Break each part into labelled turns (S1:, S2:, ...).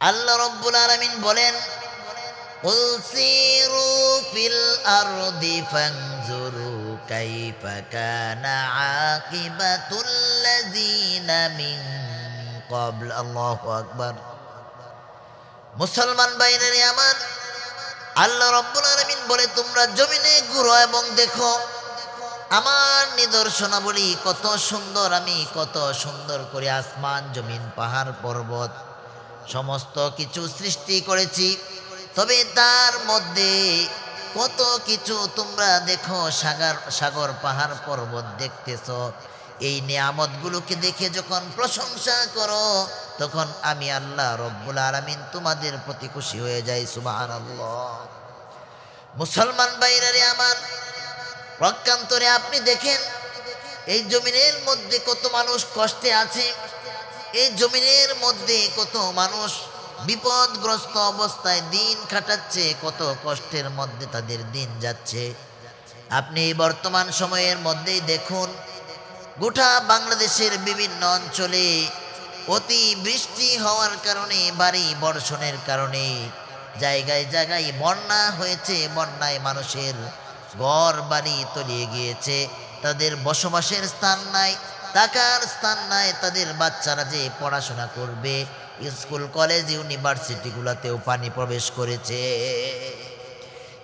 S1: আল্লাহ রব্বুল আলামিন বলেন, কুল সিরু ফিল আরদি ফানজুরু কাইফা কানা আকিবাতুল লাযিনা মিন ক্বাবল। আল্লাহু আকবার। মুসলমান ভাইরা আমার, আল্লাহ রব্বুল আলামিন বলে, তোমরা জমিনে ঘুরো এবং দেখো আমার নিদর্শনাবলী কত সুন্দর। আমি কত সুন্দর করে আসমান, জমিন, পাহাড়, পর্বত সমস্ত কিছু সৃষ্টি করেছি। তবে তার মধ্যে কত কিছু তোমরা দেখো, সাগর সাগর পাহাড় পর্বত দেখতেছ। এই নিয়ামতগুলোকে দেখে যখন প্রশংসা করো, তখন আমি আল্লাহ রব্বুল আলামিন তোমাদের প্রতি খুশি হয়ে যাই। সুবহানাল্লাহ। মুসলমান ভাইরা আমার, প্রজ্ঞান্তরে আপনি দেখেন এই জমিনের মধ্যে কত মানুষ কষ্টে আছে। এই জমিনের মধ্যে কত মানুষ বিপদগ্রস্ত অবস্থায় দিন কাটাচ্ছে, কত কষ্টের মধ্যে তাদের দিন যাচ্ছে। আপনি বর্তমান সময়ের মধ্যেই দেখুন, গোটা বাংলাদেশের বিভিন্ন অঞ্চলে অতি বৃষ্টি হওয়ার কারণে, ভারী বর্ষণের কারণে জায়গায় জায়গায় বন্যা হয়েছে। বন্যায় মানুষের ঘর বাড়ি তলিয়ে গিয়েছে, তাদের বসবাসের স্থান নাই, থাকার স্থান নাই। তাদের বাচ্চারা যে পড়াশোনা করবে, স্কুল কলেজ ইউনিভার্সিটিগুলোতেও পানি প্রবেশ করেছে।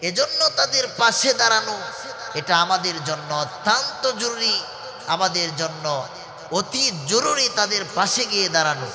S1: এজন্য তাদের পাশে দাঁড়ানো এটা আমাদের জন্য অত্যন্ত জরুরি। আমাদের জন্য অতি জরুরি তাদের পাশে গিয়ে দাঁড়ানো।